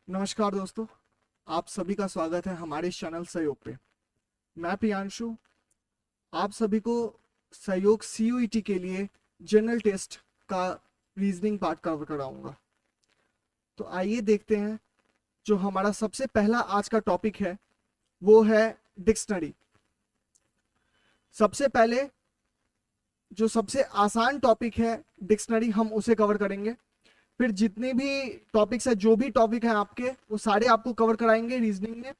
नमस्कार दोस्तों, आप सभी का स्वागत है हमारे इस चैनल सहयोग पे। मैं प्रियांशु आप सभी को सहयोग सीयूईटी के लिए जनरल टेस्ट का रीजनिंग पार्ट कवर कराऊंगा। तो आइए देखते हैं। जो हमारा सबसे पहला आज का टॉपिक है वो है डिक्शनरी। सबसे पहले जो सबसे आसान टॉपिक है डिक्शनरी, हम उसे कवर करेंगे। फिर जितने भी टॉपिक्स है, जो भी टॉपिक है आपके, वो सारे आपको कवर कराएंगे रीजनिंग में।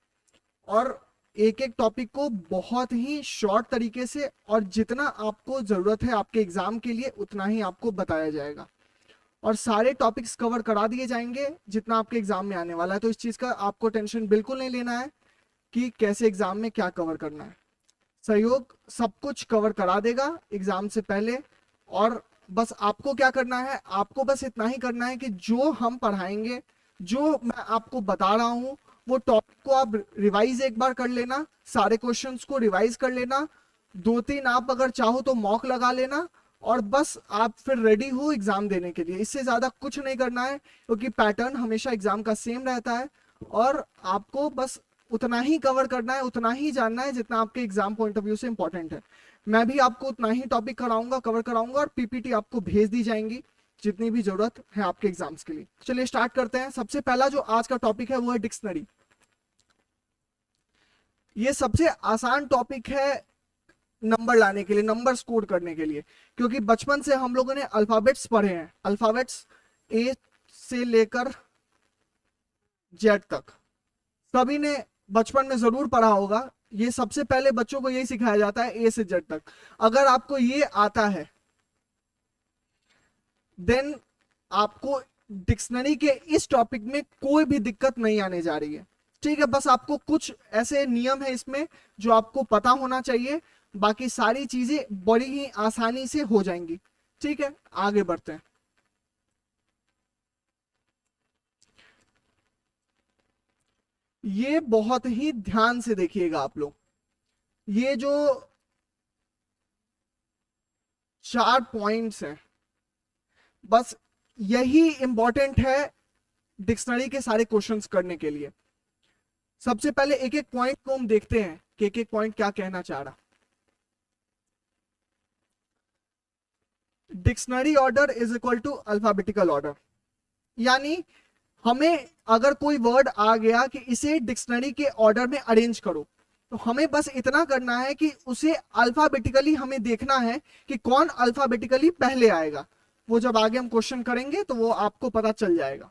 और एक एक टॉपिक को बहुत ही शॉर्ट तरीके से और जितना आपको जरूरत है आपके एग्जाम के लिए उतना ही आपको बताया जाएगा। और सारे टॉपिक्स कवर करा दिए जाएंगे जितना आपके एग्जाम में आने वाला है। तो इस चीज का आपको टेंशन बिल्कुल नहीं लेना है कि कैसे एग्जाम में क्या कवर करना है। सहयोग सब कुछ कवर करा देगा एग्जाम से पहले। और बस आपको क्या करना है, आपको बस इतना ही करना है कि जो हम पढ़ाएंगे, जो मैं आपको बता रहा हूं, वो टॉपिक को आप रिवाइज एक बार कर लेना, सारे क्वेश्चंस को रिवाइज कर लेना, दो तीन आप अगर चाहो तो मॉक लगा लेना, और बस आप फिर रेडी हो एग्जाम देने के लिए। इससे ज्यादा कुछ नहीं करना है क्योंकि पैटर्न हमेशा एग्जाम का सेम रहता है। और आपको बस उतना ही कवर करना है, उतना ही जानना है जितना आपके एग्जाम पॉइंट ऑफ व्यू से इंपॉर्टेंट है। मैं भी आपको उतना ही टॉपिक कराऊंगा, कवर कराऊंगा, और पीपीटी आपको भेज दी जाएंगी जितनी भी जरूरत है आपके एग्जाम्स के लिए। चलिए स्टार्ट करते हैं। सबसे पहला जो आज का टॉपिक है वो है डिक्शनरी। ये सबसे आसान टॉपिक है नंबर लाने के लिए, नंबर स्कोर करने के लिए। क्योंकि बचपन से हम लोगों ने अल्फाबेट्स पढ़े हैं, अल्फाबेट्स ए से लेकर जेड तक सभी ने बचपन में जरूर पढ़ा होगा। ये सबसे पहले बच्चों को यही सिखाया जाता है, ए से जेड तक। अगर आपको ये आता है देन आपको डिक्शनरी के इस टॉपिक में कोई भी दिक्कत नहीं आने जा रही है। ठीक है, बस आपको कुछ ऐसे नियम है इसमें जो आपको पता होना चाहिए, बाकी सारी चीजें बड़ी ही आसानी से हो जाएंगी। ठीक है, आगे बढ़ते हैं। ये बहुत ही ध्यान से देखिएगा आप लोग। ये जो 4 पॉइंट्स हैं, बस यही इंपॉर्टेंट है डिक्शनरी के सारे क्वेश्चंस करने के लिए। सबसे पहले एक एक पॉइंट को हम देखते हैं कि एक एक पॉइंट क्या कहना चाह रहा। Dictionary order is equal to alphabetical order. यानी हमें अगर कोई वर्ड आ गया कि इसे डिक्शनरी के ऑर्डर में अरेंज करो, तो हमें बस इतना करना है कि उसे अल्फाबेटिकली हमें देखना है कि कौन अल्फाबेटिकली पहले आएगा। वो जब आगे हम क्वेश्चन करेंगे तो वो आपको पता चल जाएगा।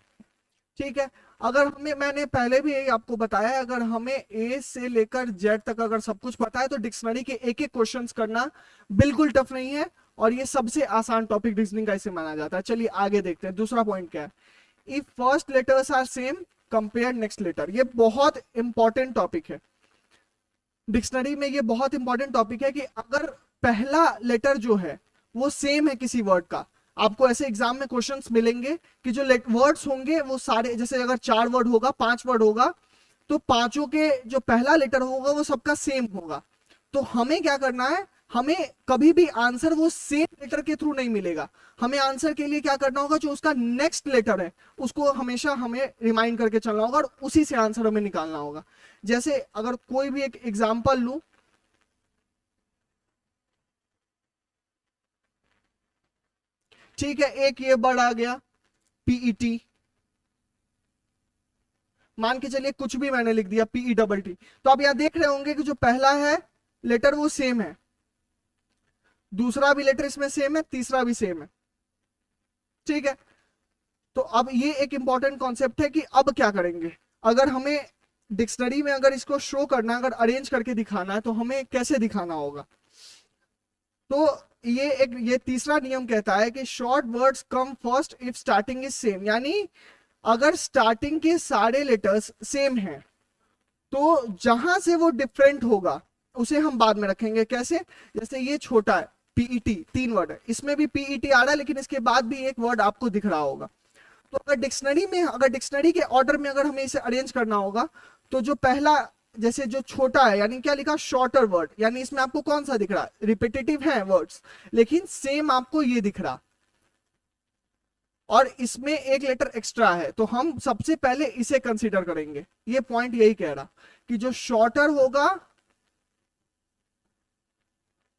ठीक है, अगर हमें, मैंने पहले भी यही आपको बताया है, अगर हमें ए से लेकर जेड तक अगर सब कुछ पता है तो डिक्शनरी के एक एक क्वेश्चन करना बिल्कुल टफ नहीं है। और ये सबसे आसान टॉपिक रीजनिंग का इसे माना जाता है। चलिए आगे देखते हैं। दूसरा पॉइंट क्या है, if first letters are same compare next letter. ये बहुत इंपॉर्टेंट टॉपिक है डिक्शनरी में। ये बहुत इंपॉर्टेंट टॉपिक है कि अगर पहला लेटर जो है वो सेम है किसी वर्ड का, आपको ऐसे एग्जाम में क्वेश्चंस मिलेंगे कि जो वर्ड्स होंगे वो सारे, जैसे अगर 4 वर्ड होगा, 5 वर्ड होगा, तो पांचों के जो पहला लेटर होगा वो सबका सेम होगा। तो हमें क्या करना है, हमें कभी भी आंसर वो सेम लेटर के थ्रू नहीं मिलेगा। हमें आंसर के लिए क्या करना होगा, जो उसका नेक्स्ट लेटर है उसको हमेशा हमें रिमाइंड करके चलना होगा और उसी से आंसर हमें निकालना होगा। जैसे अगर कोई भी एक एग्जाम्पल लू, ठीक है, एक ये वर्ड आ गया पीईटी, मान के चलिए कुछ भी मैंने लिख दिया पीई डबल टी। तो आप यहां देख रहे होंगे कि जो पहला है लेटर वो सेम है, दूसरा भी लेटर इसमें सेम है, तीसरा भी सेम है। ठीक है, तो अब ये एक इंपॉर्टेंट कॉन्सेप्ट है कि अब क्या करेंगे। अगर हमें डिक्शनरी में अगर इसको शो करना, अगर अरेंज करके दिखाना है तो हमें कैसे दिखाना होगा। तो ये तीसरा नियम कहता है कि short words come first if starting is same. यानी अगर स्टार्टिंग के सारे लेटर्स सेम हैं तो जहां से वो डिफरेंट होगा उसे हम बाद में रखेंगे। कैसे, जैसे ये छोटा है पीईटी, 3 वर्ड है, इसमें भी पीईटी आ रहा है लेकिन इसके बाद भी एक वर्ड आपको दिख रहा होगा। तो अगर डिक्शनरी में, अगर डिक्शनरी के ऑर्डर में अगर हमें इसे अरेंज करना होगा, तो जो पहला, जैसे जो छोटा है, यानी क्या लिखा, शॉर्टर वर्ड, यानी इसमें आपको कौन सा दिख रहा है, रिपीटेटिव है वर्ड्स लेकिन सेम आपको ये दिख रहा। और इसमें एक लेटर एक्स्ट्रा है, तो हम सबसे पहले इसे कंसीडर करेंगे। ये पॉइंट यही कह रहा कि जो शॉर्टर होगा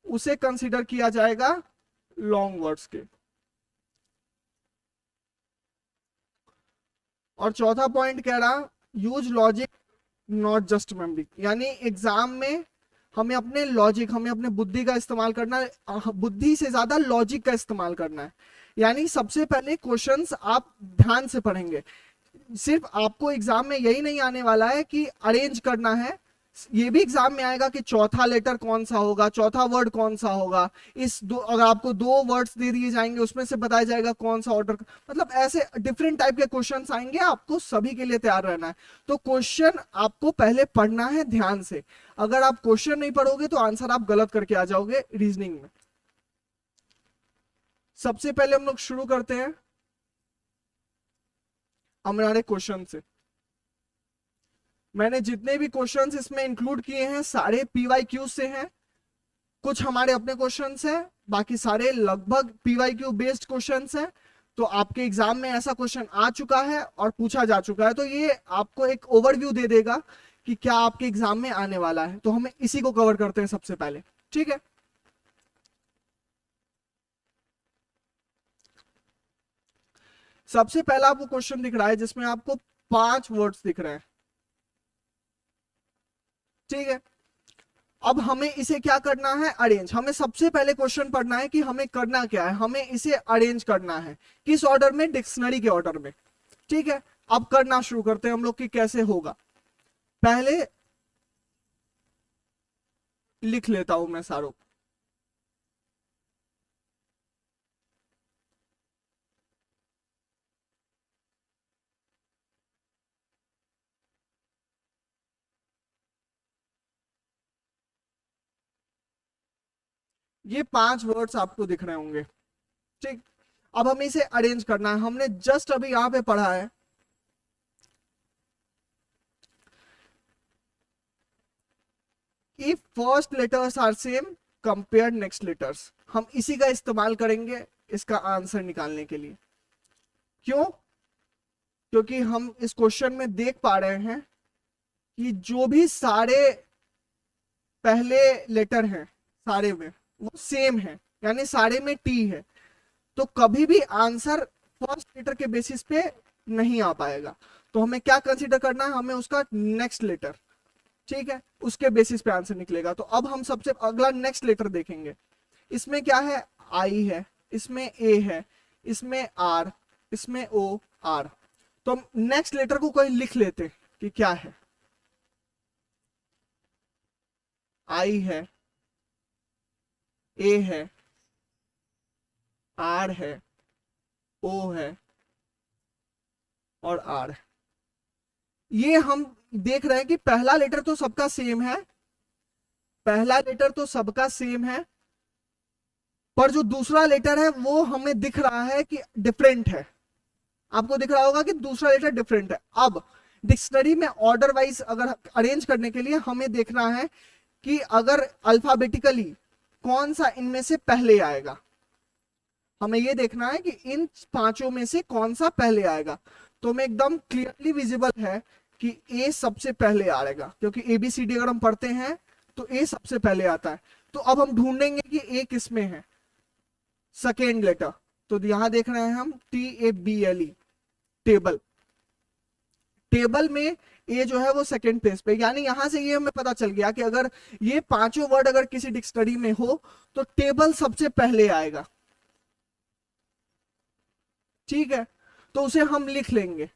उसे कंसीडर किया जाएगा लॉन्ग वर्ड्स के। और चौथा पॉइंट कह रहा use logic not just memory, यानी एग्जाम में हमें अपने लॉजिक, हमें अपने बुद्धि का इस्तेमाल करना है, बुद्धि से ज्यादा लॉजिक का इस्तेमाल करना है। यानी सबसे पहले क्वेश्चंस आप ध्यान से पढ़ेंगे। सिर्फ आपको एग्जाम में यही नहीं आने वाला है कि अरेंज करना है, ये भी एग्जाम में आएगा कि चौथा लेटर कौन सा होगा, चौथा वर्ड कौन सा होगा। इस दो, अगर आपको दो वर्ड्स दे दिए जाएंगे उसमें से बताया जाएगा कौन सा ऑर्डर, मतलब ऐसे डिफरेंट टाइप के क्वेश्चंस आएंगे, आपको सभी के लिए तैयार रहना है। तो क्वेश्चन आपको पहले पढ़ना है ध्यान से। अगर आप क्वेश्चन नहीं पढ़ोगे तो आंसर आप गलत करके आ जाओगे रीजनिंग में। सबसे पहले हम लोग शुरू करते हैं हमारे क्वेश्चन से। मैंने जितने भी क्वेश्चंस इसमें इंक्लूड किए हैं सारे पीवाईक्यू से हैं। कुछ हमारे अपने क्वेश्चंस हैं, बाकी सारे लगभग पीवाईक्यू बेस्ड क्वेश्चंस हैं। तो आपके एग्जाम में ऐसा क्वेश्चन आ चुका है और पूछा जा चुका है, तो ये आपको एक ओवरव्यू दे देगा कि क्या आपके एग्जाम में आने वाला है। तो हमें इसी को कवर करते हैं सबसे पहले, ठीक है। सबसे पहला आपको क्वेश्चन दिख रहा है जिसमें आपको 5 वर्ड्स दिख रहे हैं, ठीक है। अब हमें इसे क्या करना है, अरेंज। हमें सबसे पहले क्वेश्चन पढ़ना है कि हमें करना क्या है, हमें इसे अरेंज करना है। किस ऑर्डर में, डिक्शनरी के ऑर्डर में, ठीक है। अब करना शुरू करते हैं हम लोग कि कैसे होगा। पहले लिख लेता हूं मैं सारों। ये 5 वर्ड्स आपको दिख रहे होंगे, ठीक। अब हमें इसे अरेंज करना है। हमने जस्ट अभी यहां पे पढ़ा है if first letters are same compare next letters. हम इसी का इस्तेमाल करेंगे इसका आंसर निकालने के लिए। क्यों? क्योंकि हम इस क्वेश्चन में देख पा रहे हैं कि जो भी सारे पहले लेटर हैं सारे में वो सेम है, यानी सारे में टी है। तो कभी भी आंसर फर्स्ट लेटर के बेसिस पे नहीं आ पाएगा। तो हमें क्या कंसीडर करना है, हमें उसका नेक्स्ट लेटर, ठीक है, उसके बेसिस पे आंसर निकलेगा। तो अब हम सबसे अगला नेक्स्ट लेटर देखेंगे। इसमें क्या है, आई है, इसमें ए है, इसमें आर, इसमें ओ, आर। तो हम नेक्स्ट लेटर को कोई लिख लेते कि क्या है। आई है, ए है, आर है, ओ है और आर है। ये हम देख रहे हैं कि पहला लेटर तो सबका सेम है, पहला लेटर तो सबका सेम है, पर जो दूसरा लेटर है वो हमें दिख रहा है कि डिफरेंट है। आपको दिख रहा होगा कि दूसरा लेटर डिफरेंट है। अब डिक्शनरी में ऑर्डर वाइज अगर अरेंज करने के लिए हमें देखना है कि अगर अल्फाबेटिकली कौन सा इनमें से पहले आएगा। हमें यह देखना है कि इन 5 में से कौन सा पहले आएगा। तो हमें एकदम क्लियरली विजिबल है कि ए सबसे पहले आएगा, क्योंकि एबीसीडी अगर हम पढ़ते हैं तो ए सबसे पहले आता है। तो अब हम ढूंढेंगे कि ए किसमें है, सेकेंड लेटर। तो यहां देख रहे हैं हम TABLE, टेबल। टेबल में ए जो है वो सेकेंड पेज पे, यानी यहां से ये हमें पता चल गया कि अगर ये 5 वर्ड अगर किसी डिक्शनरी में हो तो टेबल सबसे पहले आएगा, ठीक है। तो उसे हम लिख लेंगे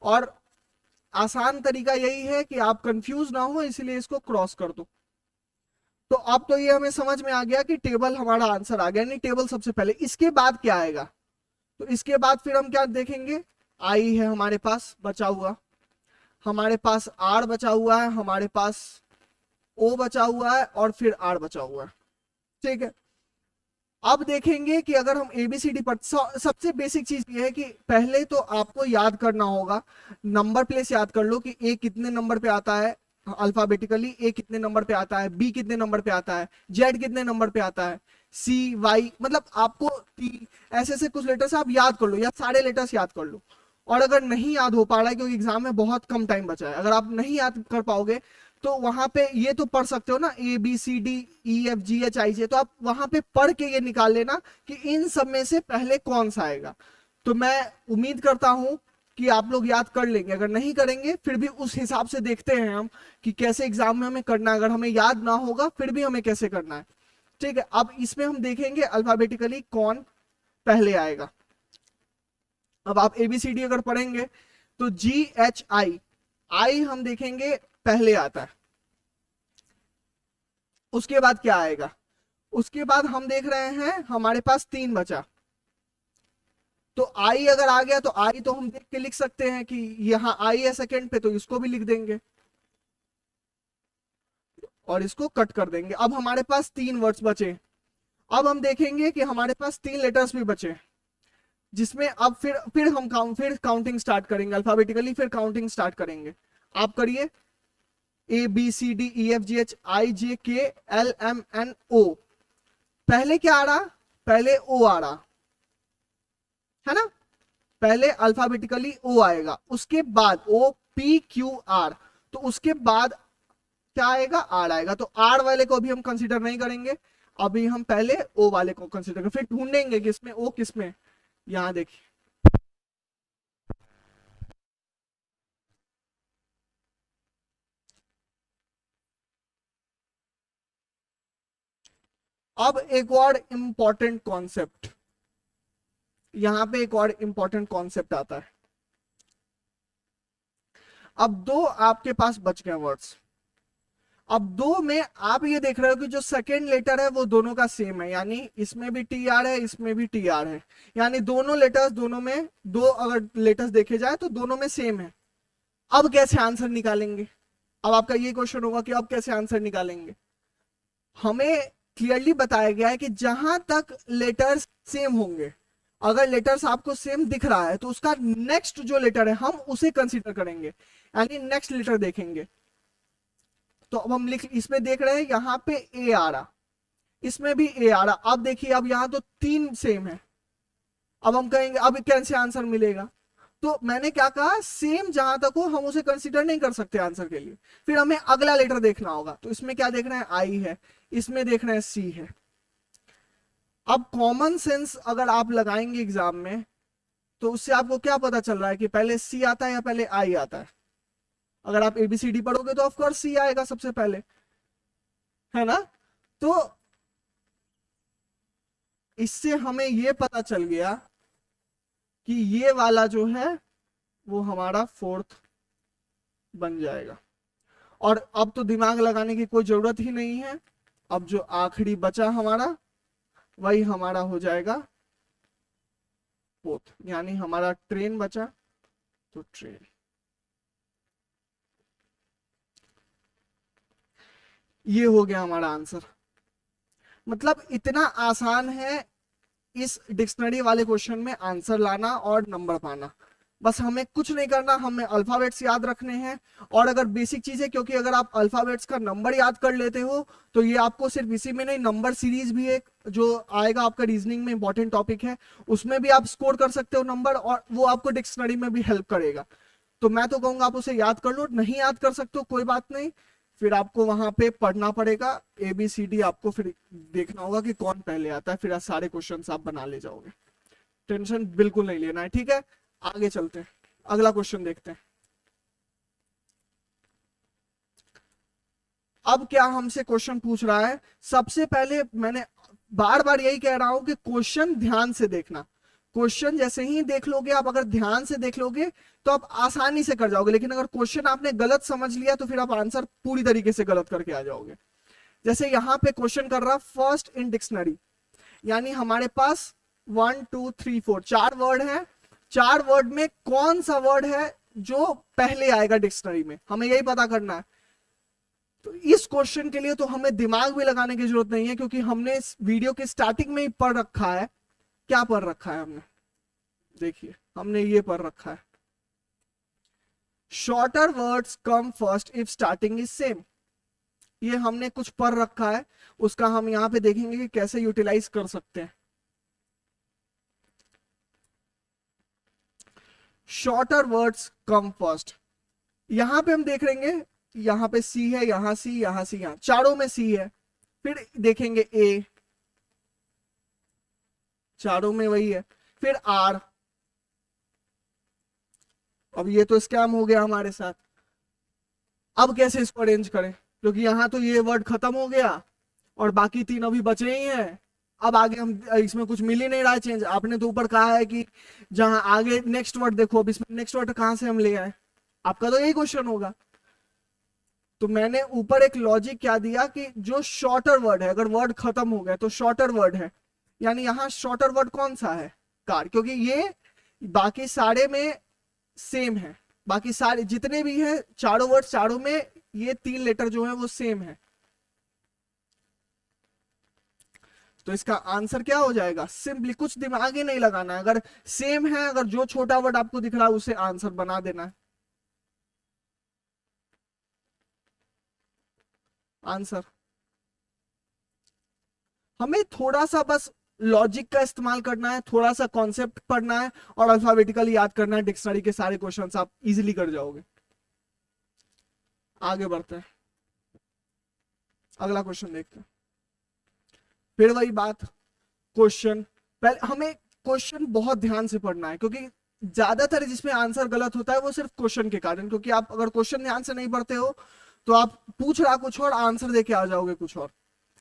और आसान तरीका यही है कि आप कंफ्यूज ना हो, इसलिए इसको क्रॉस कर दो। तो अब तो ये हमें समझ में आ गया कि टेबल हमारा आंसर आ गया, नहीं टेबल सबसे पहले। इसके बाद क्या आएगा, तो इसके बाद फिर हम क्या देखेंगे, आई है हमारे पास बचा हुआ, हमारे पास आर बचा हुआ है, हमारे पास ओ बचा हुआ है और फिर आर बचा हुआ है, ठीक है। अब देखेंगे कि अगर हम एबीसीडी पर, सबसे बेसिक चीज ये है कि पहले तो आपको याद करना होगा, नंबर प्लेस याद कर लो कि ए कितने नंबर पे आता है अल्फाबेटिकली, ए कितने नंबर पे आता है, बी कितने नंबर पे आता है, जेड कितने नंबर पे आता है, सी वाई, मतलब आपको टी, ऐसे ऐसे कुछ लेटर्स आप याद कर लो या सारे लेटर्स याद कर लो। और अगर नहीं याद हो पा रहा है क्योंकि एग्जाम में बहुत कम टाइम बचा है, अगर आप नहीं याद कर पाओगे तो वहां पे ये तो पढ़ सकते हो ना, A B C D E F G H I J, तो आप वहां पे पढ़ के ये निकाल लेना कि इन सब में से पहले कौन सा आएगा। तो मैं उम्मीद करता हूं कि आप लोग याद कर लेंगे। अगर नहीं करेंगे फिर भी उस हिसाब से देखते हैं हम कि कैसे एग्जाम में हमें करना है। अगर हमें याद ना होगा फिर भी हमें कैसे करना है। ठीक है, अब इसमें हम देखेंगे अल्फाबेटिकली कौन पहले आएगा। अब आप एबीसीडी अगर पढ़ेंगे तो जी एच आई, आई हम देखेंगे पहले आता है। उसके बाद क्या आएगा, उसके बाद हम देख रहे हैं हमारे पास तीन बचा। तो आई अगर आ गया तो आई तो हम देख के लिख सकते हैं कि यहां आई है सेकंड पे, तो इसको भी लिख देंगे और इसको कट कर देंगे। अब हमारे पास तीन वर्ड्स बचे। अब हम देखेंगे कि हमारे पास तीन लेटर्स भी बचे, जिसमें अब फिर हम काउंटिंग स्टार्ट करेंगे अल्फाबेटिकली, फिर काउंटिंग स्टार्ट करेंगे। आप करिए, A B C D E F G H I J K L M N O. पहले क्या आ रहा, पहले ओ आ रहा है ना, पहले अल्फाबेटिकली ओ आएगा, उसके बाद ओ पी क्यू आर, तो उसके बाद क्या आएगा, आर आएगा। तो आर वाले को अभी हम कंसीडर नहीं करेंगे, अभी हम पहले ओ वाले को कंसीडर करेंगे, फिर ढूंढेंगे किसमें ओ किसमें। यहां देखिए, अब एक और इंपॉर्टेंट कॉन्सेप्ट, यहां पे एक और इंपॉर्टेंट कॉन्सेप्ट आता है। अब दो आपके पास बच गए वर्ड्स। अब दो में आप ये देख रहे हो कि जो सेकेंड लेटर है वो दोनों का सेम है, यानी इसमें भी टी आर है इसमें भी टी आर है, यानी दोनों लेटर्स, दोनों में दो अगर लेटर्स देखे जाए तो दोनों में सेम है। अब कैसे आंसर निकालेंगे, अब आपका ये क्वेश्चन होगा कि अब कैसे आंसर निकालेंगे। हमें क्लियरली बताया गया है कि जहां तक लेटर्स सेम होंगे, अगर लेटर्स आपको सेम दिख रहा है तो उसका नेक्स्ट जो लेटर है हम उसे कंसीडर करेंगे, यानी नेक्स्ट लेटर देखेंगे। तो अब हम लिख, इसमें देख रहे हैं यहाँ पे ए आ रहा, इसमें भी ए आ रहा। अब देखिए, अब यहाँ तो तीन सेम है, अब हम कहेंगे अब कैसे आंसर मिलेगा। तो मैंने क्या कहा, सेम जहां तक हो हम उसे कंसीडर नहीं कर सकते आंसर के लिए, फिर हमें अगला लेटर देखना होगा। तो इसमें क्या देख रहे हैं, आई है, इसमें देख रहे हैं सी है। अब कॉमन सेंस अगर आप लगाएंगे एग्जाम में तो उससे आपको क्या पता चल रहा है कि पहले सी आता है या पहले आई आता है। अगर आप एबीसीडी पढ़ोगे तो ऑफकोर्स सी आएगा सबसे पहले, है ना। तो इससे हमें यह पता चल गया कि ये वाला जो है वो हमारा फोर्थ बन जाएगा। और अब तो दिमाग लगाने की कोई जरूरत ही नहीं है, अब जो आखिरी बचा हमारा वही हमारा हो जाएगा फोर्थ, यानी हमारा ट्रेन बचा, तो ट्रेन। ये हो गया हमारा आंसर। मतलब इतना आसान है इस डिक्शनरी वाले क्वेश्चन में आंसर लाना और नंबर पाना। बस हमें कुछ नहीं करना, हमें अल्फाबेट्स याद रखने हैं। और अगर बेसिक चीज है, क्योंकि अगर आप अल्फाबेट्स का नंबर याद कर लेते हो तो ये आपको सिर्फ इसी में नहीं, नंबर सीरीज भी एक जो आएगा आपका रीजनिंग में इंपॉर्टेंट टॉपिक है, उसमें भी आप स्कोर कर सकते हो नंबर, और वो आपको डिक्शनरी में भी हेल्प करेगा। तो मैं तो कहूंगा आप उसे याद कर लो, नहीं याद कर सकते हो कोई बात नहीं, फिर आपको वहां पे पढ़ना पड़ेगा, एबीसीडी आपको फिर देखना होगा कि कौन पहले आता है, फिर सारे क्वेश्चन आप बना ले जाओगे। टेंशन बिल्कुल नहीं लेना है, ठीक है। आगे चलते हैं, अगला क्वेश्चन देखते हैं। अब क्या हमसे क्वेश्चन पूछ रहा है, सबसे पहले मैंने बार बार यही कह रहा हूं कि क्वेश्चन ध्यान से देखना। क्वेश्चन जैसे ही देख लोगे आप, अगर ध्यान से देख लोगे तो आप आसानी से कर जाओगे, लेकिन अगर क्वेश्चन आपने गलत समझ लिया तो फिर आप आंसर पूरी तरीके से गलत करके आ जाओगे। जैसे यहां पे क्वेश्चन कर रहा फर्स्ट इन डिक्शनरी, यानी हमारे पास 1 2 3 4 चार वर्ड है, चार वर्ड में कौन सा वर्ड है जो पहले आएगा डिक्शनरी में, हमें यही पता करना है। तो इस क्वेश्चन के लिए तो हमें दिमाग भी लगाने की जरूरत नहीं है, क्योंकि हमने इस वीडियो के स्टार्टिंग में ही पढ़ रखा है। क्या पढ़ रखा है हमने, देखिए हमने ये पढ़ रखा है, shorter words come first if starting is same. ये हमने कुछ पढ़ रखा है, उसका हम यहाँ पे देखेंगे कि कैसे यूटिलाइज कर सकते हैं। Shorter words come first. यहां पे हम देख लेंगे, यहाँ पे सी है, यहाँ सी, यहाँ सी, यहाँ चारों में सी है। फिर देखेंगे ए, चारों में वही है। फिर आर, अब ये तो स्कैम हो गया हमारे साथ। अब कैसे इसको अरेंज करें, क्योंकि यहाँ तो ये वर्ड खत्म हो गया और बाकी तीन अभी बचे ही हैं। अब आगे हम इसमें कुछ मिल ही नहीं रहा है चेंज। आपने तो ऊपर कहा है कि जहां आगे नेक्स्ट वर्ड देखो, अब इसमें नेक्स्ट वर्ड कहां से हम ले आए, आपका तो यही क्वेश्चन होगा। तो मैंने ऊपर एक लॉजिक क्या दिया कि जो शॉर्टर वर्ड है, अगर वर्ड खत्म हो गया तो शॉर्टर वर्ड है, यानी यहाँ शॉर्टर वर्ड कौन सा है, कार, क्योंकि ये बाकी सारे में सेम है। बाकी सारे जितने भी है चारों वर्ड, चारों में ये तीन लेटर जो है वो सेम है। तो इसका आंसर क्या हो जाएगा, सिंपली कुछ दिमाग ही नहीं लगाना है, अगर सेम है, अगर जो छोटा वर्ड आपको दिख रहा है उसे आंसर बना देना है। आंसर हमें थोड़ा सा बस लॉजिक का इस्तेमाल करना है, थोड़ा सा कॉन्सेप्ट पढ़ना है और अल्फाबेटिकली याद करना है। डिक्शनरी के सारे क्वेश्चंस आप इजीली कर जाओगे। आगे बढ़ते हैं, अगला क्वेश्चन देखते हैं। फिर वही बात, क्वेश्चन पहले हमें क्वेश्चन बहुत ध्यान से पढ़ना है, क्योंकि ज्यादातर जिसमें आंसर गलत होता है वो सिर्फ क्वेश्चन के कारण, क्योंकि आप अगर क्वेश्चन ध्यान से नहीं पढ़ते हो तो आप पूछ रहा कुछ और, आंसर देके आ जाओगे कुछ और।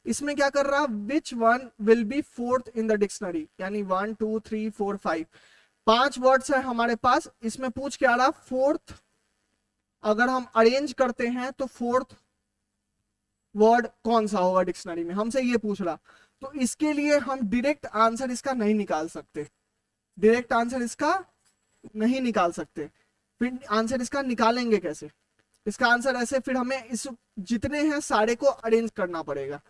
इसमें क्या कर रहा, which one will be fourth in the dictionary, यानी 1 2 3 4 5 5 वर्ड्स है हमारे पास। इसमें पूछ के आ रहा फोर्थ, अगर हम अरेंज करते हैं तो फोर्थ वर्ड कौन सा होगा डिक्शनरी में, हमसे ये पूछ रहा। तो इसके लिए हम डायरेक्ट आंसर इसका नहीं निकाल सकते, डायरेक्ट आंसर इसका नहीं निकाल सकते। फिर आंसर इसका निकालेंगे कैसे, इसका आंसर ऐसे, फिर हमें इस जितने हैं सारे को अरेंज करना पड़ेगा।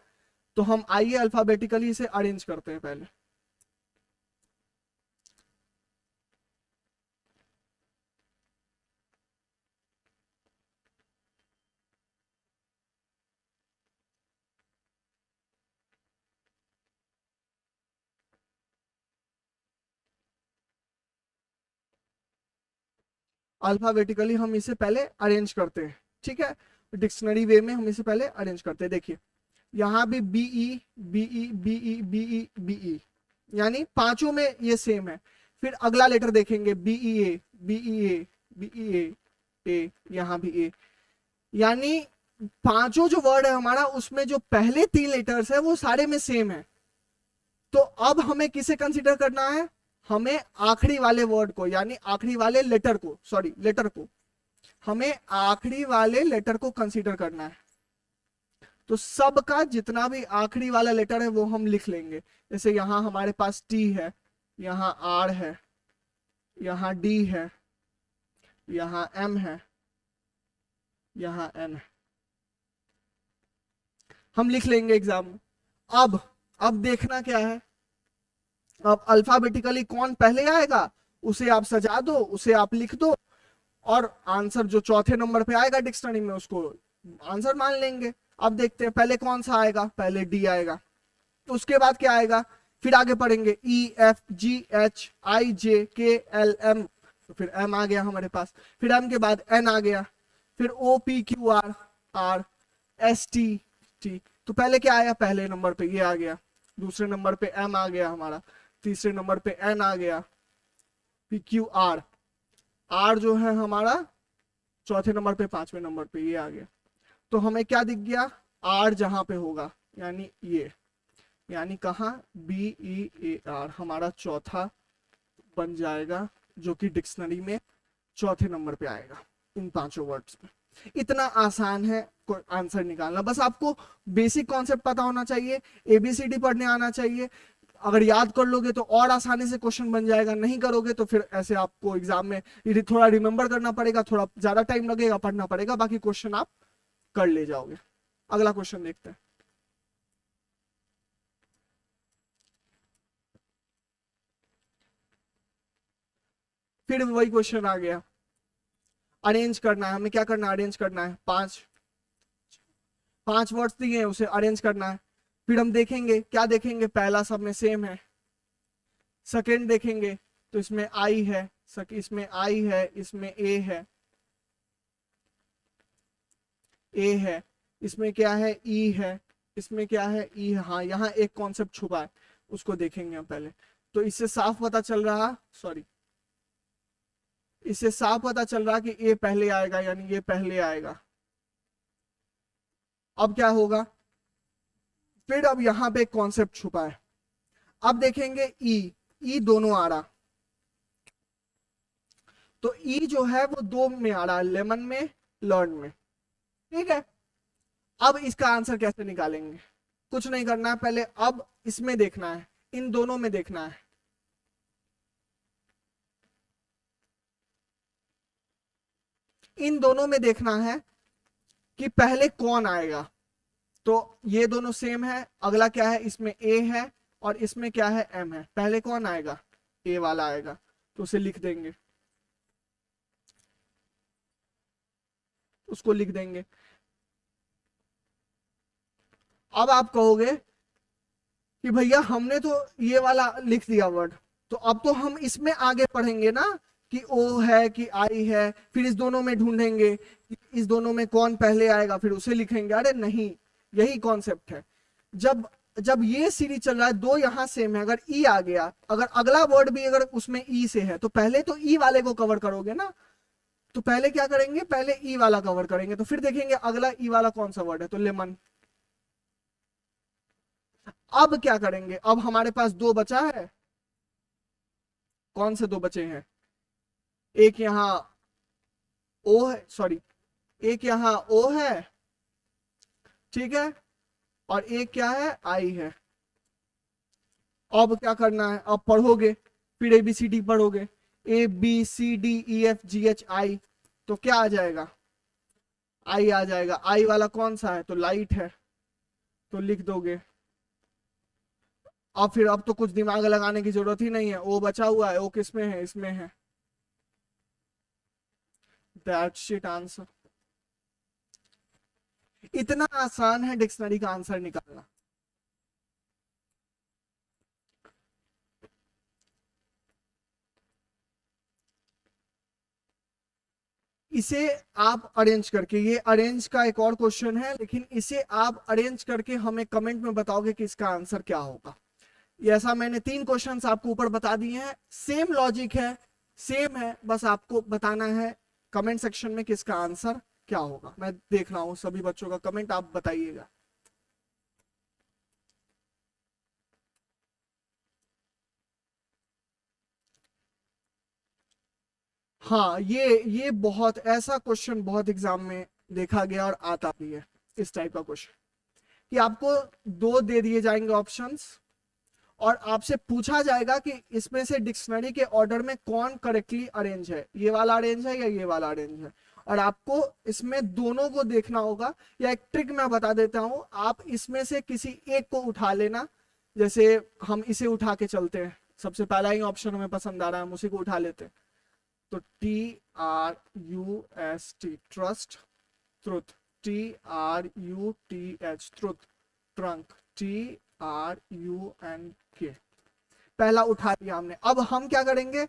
तो हम आइए अल्फाबेटिकली इसे अरेंज करते हैं पहले। अल्फाबेटिकली हम इसे पहले अरेंज करते हैं, ठीक है। डिक्शनरी वे में हम इसे पहले अरेंज करते हैं। देखिए यहाँ भी BE BE BE BE BE, यानी पांचों में ये सेम है। फिर अगला लेटर देखेंगे B A B A B A A, यहाँ भी ए, यानी पांचों जो वर्ड है हमारा उसमें जो पहले तीन लेटर्स है वो सारे में सेम है। तो अब हमें किसे कंसीडर करना है, हमें आखिरी वाले वर्ड को, यानी आखिरी वाले लेटर को, सॉरी लेटर को, हमें आखिरी वाले लेटर को कंसीडर करना है। तो सबका जितना भी आखिरी वाला लेटर है वो हम लिख लेंगे। जैसे यहां हमारे पास टी है, यहां आर है, यहां डी है, यहां एम है, यहां एन है, हम लिख लेंगे एग्जाम में। अब देखना क्या है, अब अल्फाबेटिकली कौन पहले आएगा उसे आप सजा दो, उसे आप लिख दो, और आंसर जो चौथे नंबर पे आएगा डिक्शनरी में उसको आंसर मान लेंगे। अब देखते हैं पहले कौन सा आएगा, पहले डी आएगा, तो उसके बाद क्या आएगा, फिर आगे पढ़ेंगे ई F G H I J K L M, तो फिर एम आ गया हमारे पास, फिर एम के बाद एन आ गया, फिर O P Q R R S T T. तो पहले क्या आया, पहले नंबर पे ये आ गया, दूसरे नंबर पे एम आ गया हमारा, तीसरे नंबर पे एन आ गया, फिर क्यू आर, आर जो है हमारा चौथे नंबर पे, पांचवें नंबर पे ये आ गया। तो हमें क्या दिख गया, आर जहां पे होगा, यानी ये, यानी कहा बी ई ए आर हमारा चौथा बन जाएगा, जो कि डिक्शनरी में चौथे नंबर पे आएगा इन पांचों वर्ड्स में। इतना आसान है आंसर निकालना, बस आपको बेसिक कॉन्सेप्ट पता होना चाहिए, एबीसीडी पढ़ने आना चाहिए। अगर याद कर लोगे तो और आसानी से क्वेश्चन बन जाएगा, नहीं करोगे तो फिर ऐसे आपको एग्जाम में थोड़ा रिमेंबर करना पड़ेगा, थोड़ा ज्यादा टाइम लगेगा, पढ़ना पड़ेगा, बाकी क्वेश्चन आप कर ले जाओगे। अगला क्वेश्चन देखते हैं। फिर वही क्वेश्चन आ गया, अरेंज करना है हमें, क्या करना है, अरेंज करना है। 5 5 वर्ड्स दिए हैं, उसे अरेंज करना है। फिर हम देखेंगे, क्या देखेंगे, पहला सब में सेम है। सेकेंड देखेंगे तो इसमें आई है, इसमें आई है, इसमें ए है, इसमें क्या है, ई है, इसमें क्या है, ई है। हाँ, यहाँ एक कॉन्सेप्ट छुपा है, उसको देखेंगे हम पहले। तो इससे साफ पता चल रहा, सॉरी, इससे साफ पता चल रहा कि ए पहले आएगा, यानी ये पहले आएगा। अब क्या होगा, फिर अब यहां पे एक कॉन्सेप्ट छुपा है। अब देखेंगे ई दोनों आ रहा, तो ई जो है वो 2 में आ रहा है, लेमन में, लर्न में। ठीक है, अब इसका आंसर कैसे निकालेंगे, कुछ नहीं करना है, पहले अब इसमें देखना है, इन दोनों में देखना है। इन दोनों में देखना है कि पहले कौन आएगा। तो ये दोनों सेम है, अगला क्या है, इसमें ए है और इसमें क्या है, एम है। पहले कौन आएगा, ए वाला आएगा, तो उसे लिख देंगे, उसको लिख देंगे। अब आप कहोगे कि भैया हमने तो ये वाला लिख दिया वर्ड, तो अब तो हम इसमें आगे पढ़ेंगे ना, कि ओ है कि आई है, फिर इस दोनों में ढूंढेंगे कि इस दोनों में कौन पहले आएगा, फिर उसे लिखेंगे। अरे नहीं, यही कॉन्सेप्ट है। जब जब ये सीरीज चल रहा है, 2 यहां सेम है, अगर ई आ गया, अगर अगला वर्ड भी अगर उसमें ई से है, तो पहले तो ई वाले को कवर करोगे ना। तो पहले क्या करेंगे, पहले ई वाला कवर करेंगे, तो फिर देखेंगे अगला ई वाला कौन सा वर्ड है, तो लेमन। अब क्या करेंगे, अब हमारे पास 2 बचा है, कौन से 2 बचे हैं, एक यहां ओ है, सॉरी, एक यहां ओ है, ठीक है, और एक क्या है, आई है। अब क्या करना है, अब पढ़ोगे, फिर ABCD पढ़ोगे, ABCDEFGHI, तो क्या आ जाएगा, आई आ जाएगा। आई वाला कौन सा है, तो लाइट है, तो लिख दोगे। अब फिर अब तो कुछ दिमाग लगाने की जरूरत ही नहीं है, ओ बचा हुआ है, ओ किसमें है, इसमें है। That's shit answer. इतना आसान है डिक्शनरी का आंसर निकालना। इसे आप अरेंज करके, ये अरेंज का एक और क्वेश्चन है, लेकिन इसे आप अरेंज करके हमें कमेंट में बताओगे कि इसका आंसर क्या होगा। ऐसा मैंने 3 क्वेश्चंस आपको ऊपर बता दिए हैं, सेम लॉजिक है, सेम है, बस आपको बताना है कमेंट सेक्शन में कि इसका आंसर क्या होगा। मैं देख रहा हूं सभी बच्चों का कमेंट, आप बताइएगा। हाँ, ये बहुत ऐसा क्वेश्चन बहुत एग्जाम में देखा गया और आता भी है, इस टाइप का क्वेश्चन, कि आपको 2 दे दिए जाएंगे ऑप्शंस, और आपसे पूछा जाएगा कि इसमें से डिक्शनरी के ऑर्डर में कौन करेक्टली अरेंज है, ये वाला अरेंज है या ये वाला अरेंज है। और आपको इसमें दोनों को देखना होगा, या एक ट्रिक मैं बता देता हूं, आप इसमें से किसी एक को उठा लेना। जैसे हम इसे उठा के चलते हैं, सबसे पहला ही ऑप्शन हमें पसंद आ रहा है, हम उसी को उठा लेते हैं। तो TRUST, trust, truth, TRUTH, truth, trunk, TRUNK, पहला उठा लिया हमने। अब हम क्या करेंगे,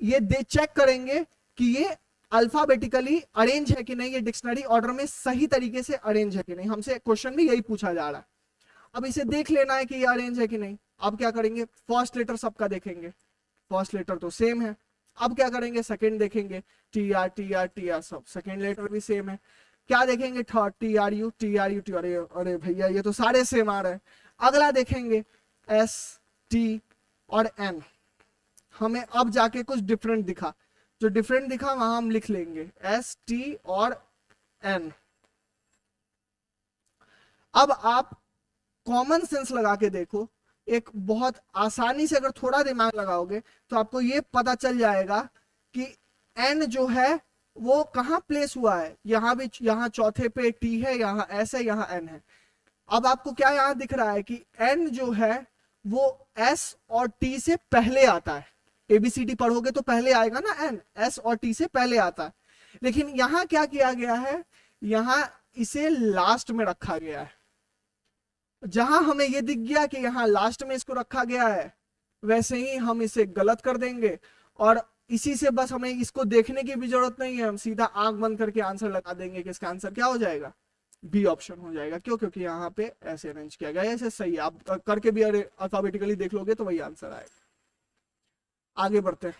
ये चेक करेंगे कि ये अल्फाबेटिकली अरेंज है कि नहीं, ये डिक्शनरी ऑर्डर में सही तरीके से अरेंज है कि नहीं। हमसे क्वेश्चन में यही पूछा जा रहा है, अब इसे देख लेना है कि ये अरेंज है कि नहीं। अब क्या करेंगे, फर्स्ट लेटर सबका देखेंगे, फर्स्ट लेटर तो सेम है। अब क्या करेंगे, सेकंड देखेंगे, TR सब सेकंड लेटर भी सेम है। क्या देखेंगे, थर्ड TRU, अरे भैया ये तो सारे सेम आ रहे हैं। अगला देखेंगे ST और N, हमें अब जाके कुछ डिफरेंट दिखा, जो डिफरेंट दिखा वहां हम लिख लेंगे ST और N। अब आप कॉमन सेंस लगा के देखो, एक बहुत आसानी से अगर थोड़ा दिमाग लगाओगे तो आपको ये पता चल जाएगा कि N जो है वो कहां प्लेस हुआ है। यहां भी, यहां चौथे पे T है, यहां S है, यहां N है। अब आपको क्या यहां दिख रहा है कि N जो है वो S और T से पहले आता है। ABCD पढ़ोगे तो पहले आएगा ना N, S और T से पहले आता है। लेकिन यहां क्या किया गया है, यहां इसे लास्ट में रखा गया है। जहां हमें ये दिख गया कि यहाँ लास्ट में इसको रखा गया है, वैसे ही हम इसे गलत कर देंगे, और इसी से बस हमें इसको देखने की भी जरूरत नहीं है, हम सीधा आंख बंद करके आंसर लगा देंगे कि इसका आंसर क्या हो जाएगा, बी ऑप्शन हो जाएगा। क्यों? क्योंकि यहाँ पे ऐसे अरेंज किया गया है, ऐसे सही है। आप करके भी अल्फाबेटिकली देख लोगे तो वही आंसर आएगा। आगे बढ़ते हैं।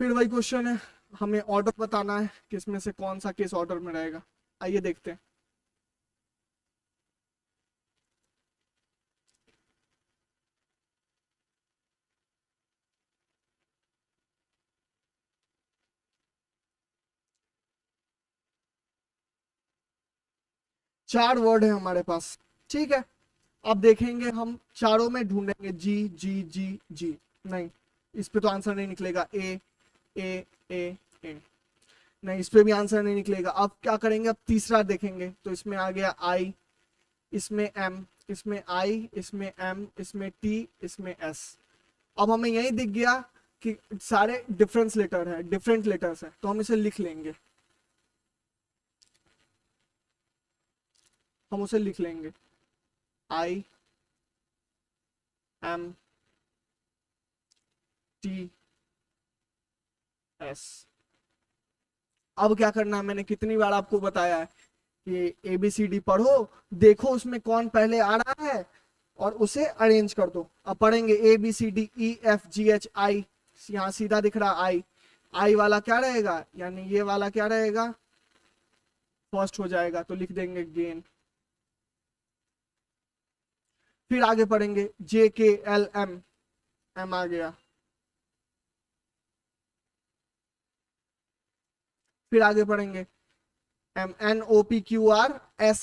फिर वही क्वेश्चन है, हमें ऑर्डर बताना है किसमें से कौन सा किस ऑर्डर में रहेगा। आइए देखते हैं। चार वर्ड है हमारे पास, ठीक है। अब देखेंगे हम चारों में ढूंढेंगे जी जी जी जी, नहीं इस पे तो आंसर नहीं निकलेगा। ए ए ए ए, नहीं इस पे भी आंसर नहीं निकलेगा। अब क्या करेंगे, अब तीसरा देखेंगे तो इसमें आ गया आई, इसमें एम, इसमें आई, इसमें एम, इसमें टी, इसमें एस। अब हमें यही दिख गया कि सारे डिफरेंस लेटर है, डिफरेंट लेटर्स है, तो हम इसे लिख लेंगे, हम उसे लिख लेंगे आई एम टी एस। अब क्या करना है, मैंने कितनी बार आपको बताया है कि ABCD पढ़ो, देखो उसमें कौन पहले आ रहा है और उसे अरेंज कर दो। अब पढ़ेंगे ABCDEFGHI, यहाँ सीधा दिख रहा आई, आई वाला क्या रहेगा, यानी ये वाला क्या रहेगा, फर्स्ट हो जाएगा, तो लिख देंगे गेन। फिर आगे पढ़ेंगे JKLM, एम आ गया। फिर आगे पढ़ेंगे MNOPQRS,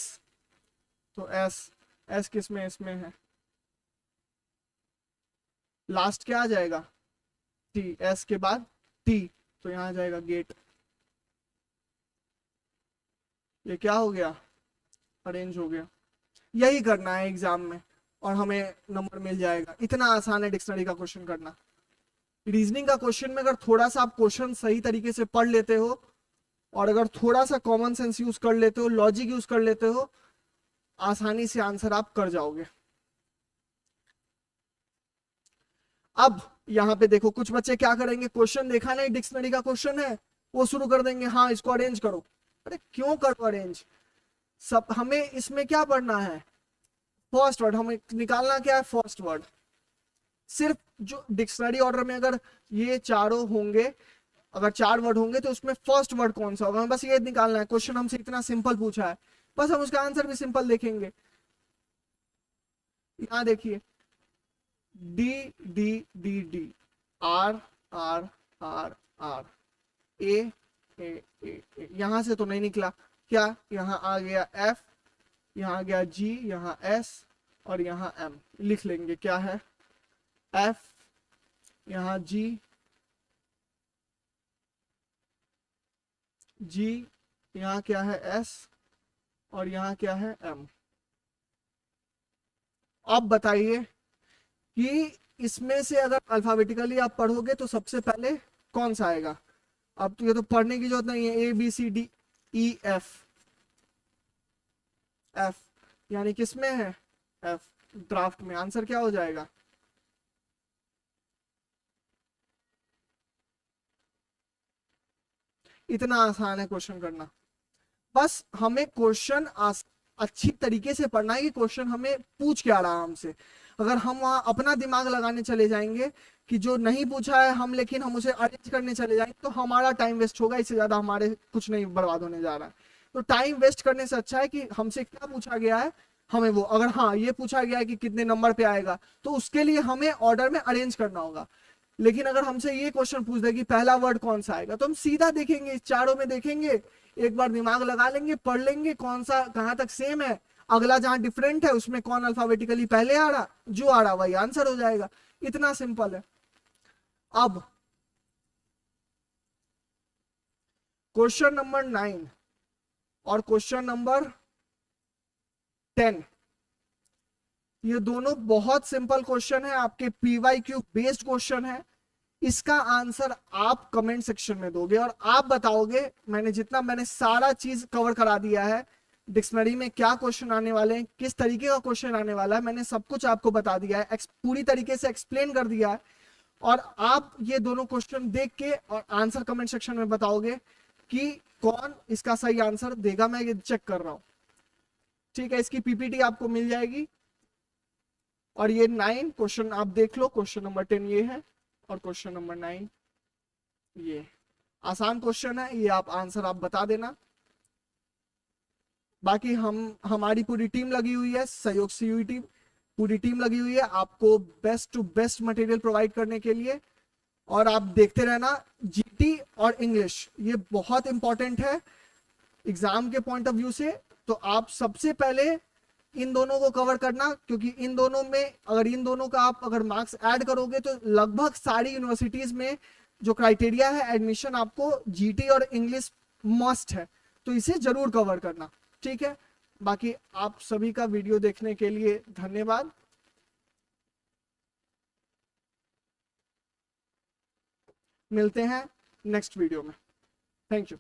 तो एस, एस किसमें, इसमें है। लास्ट क्या आ जाएगा, टी, एस के बाद टी, तो यहां आ जाएगा गेट। ये क्या हो गया, अरेंज हो गया। यही करना है एग्जाम में और हमें नंबर मिल जाएगा। इतना आसान है डिक्शनरी का क्वेश्चन करना। रीजनिंग का क्वेश्चन में अगर थोड़ा सा आप क्वेश्चन सही तरीके से पढ़ लेते हो और अगर थोड़ा सा कॉमन सेंस यूज कर लेते हो, लॉजिक यूज कर लेते हो, आसानी से आंसर आप कर जाओगे। अब यहाँ पे देखो कुछ बच्चे क्या करेंगे, क्वेश्चन देखा नहीं, डिक्शनरी का क्वेश्चन है, वो शुरू कर देंगे हाँ इसको अरेंज करो। अरे क्यों करो अरेंज, सब हमें इसमें क्या पढ़ना है, फर्स्ट वर्ड हमें निकालना क्या है, फर्स्ट वर्ड। सिर्फ जो डिक्शनरी ऑर्डर में अगर ये चारों होंगे, अगर चार वर्ड होंगे तो उसमें फर्स्ट वर्ड कौन सा होगा, हमें बस ये निकालना है। क्वेश्चन हमसे इतना सिंपल पूछा है, बस हम उसका आंसर भी सिंपल देखेंगे। यहां देखिए D D D D, R R R R, A A A, यहां से तो नहीं निकला, क्या यहां आ गया एफ, यहां आ गया जी, यहां एस और यहां एम। लिख लेंगे क्या है, एफ, यहां जी, जी, यहां क्या है एस और यहां क्या है एम। अब बताइए कि इसमें से अगर अल्फाबेटिकली आप पढ़ोगे तो सबसे पहले कौन सा आएगा। अब तो ये तो पढ़ने की जरूरत नहीं है, ABCDEF, एफ यानी किसमें है, एफ, ड्राफ्ट में आंसर क्या हो जाएगा, इतना आसान है क्वेश्चन करना। बस हमें क्वेश्चन अच्छी तरीके से पढ़ना है कि क्वेश्चन हमें पूछ क्या रहा है हमसे। अगर हम वहां अपना दिमाग लगाने चले जाएंगे कि जो नहीं पूछा है हम, लेकिन हम उसे अरेंज करने चले जाएंगे, तो हमारा टाइम वेस्ट होगा, इससे ज्यादा हमारे कुछ नहीं बर्बाद होने जा रहा है। तो टाइम वेस्ट करने से अच्छा है कि हमसे क्या पूछा गया है, हमें वो, अगर हाँ ये पूछा गया है कि कितने नंबर पे आएगा, तो उसके लिए हमें ऑर्डर में अरेंज करना होगा। लेकिन अगर हमसे ये क्वेश्चन पूछ दे कि पहला वर्ड कौन सा आएगा, तो हम सीधा देखेंगे, चारों में देखेंगे, एक बार दिमाग लगा लेंगे, पढ़ लेंगे कौन सा कहां तक सेम है, अगला जहां डिफरेंट है उसमें कौन अल्फाबेटिकली पहले आ रहा, जो आ रहा वही आंसर हो जाएगा। इतना सिंपल है। अब क्वेश्चन नंबर 9 और क्वेश्चन नंबर 10, ये दोनों बहुत सिंपल क्वेश्चन है, आपके PYQ बेस्ड क्वेश्चन है। इसका आंसर आप कमेंट सेक्शन में दोगे और आप बताओगे। मैंने सारा चीज कवर करा दिया है, डिक्शनरी में क्या क्वेश्चन आने वाले हैं, किस तरीके का क्वेश्चन आने वाला है, मैंने सब कुछ आपको बता दिया है, पूरी तरीके से एक्सप्लेन कर दिया है। और आप ये दोनों क्वेश्चन देख के और आंसर कमेंट सेक्शन में बताओगे कि कौन इसका सही आंसर देगा। मैं ये चेक कर रहा हूं, ठीक है। इसकी पीपीटी आपको मिल जाएगी। और ये 9 क्वेश्चन आप देख लो, क्वेश्चन नंबर 10 ये है और क्वेश्चन नंबर 9 ये। आसान क्वेश्चन है ये, आप आंसर आप बता देना। बाकी हमारी पूरी टीम लगी हुई है, सहयोग सीयू टीम पूरी टीम लगी हुई है आपको best to best material provide करने के लिए। और आप देखते रहना, जीटी और इंग्लिश ये बहुत इंपॉर्टेंट है एग्जाम के पॉइंट ऑफ व्यू से। तो आप सबसे पहले इन दोनों को कवर करना, क्योंकि इन दोनों में अगर इन दोनों का आप अगर मार्क्स ऐड करोगे तो लगभग सारी यूनिवर्सिटीज में जो क्राइटेरिया है एडमिशन, आपको जीटी और इंग्लिश मस्ट है, तो इसे जरूर कवर करना, ठीक है। बाकी आप सभी का वीडियो देखने के लिए धन्यवाद। मिलते हैं नेक्स्ट वीडियो में। Thank you.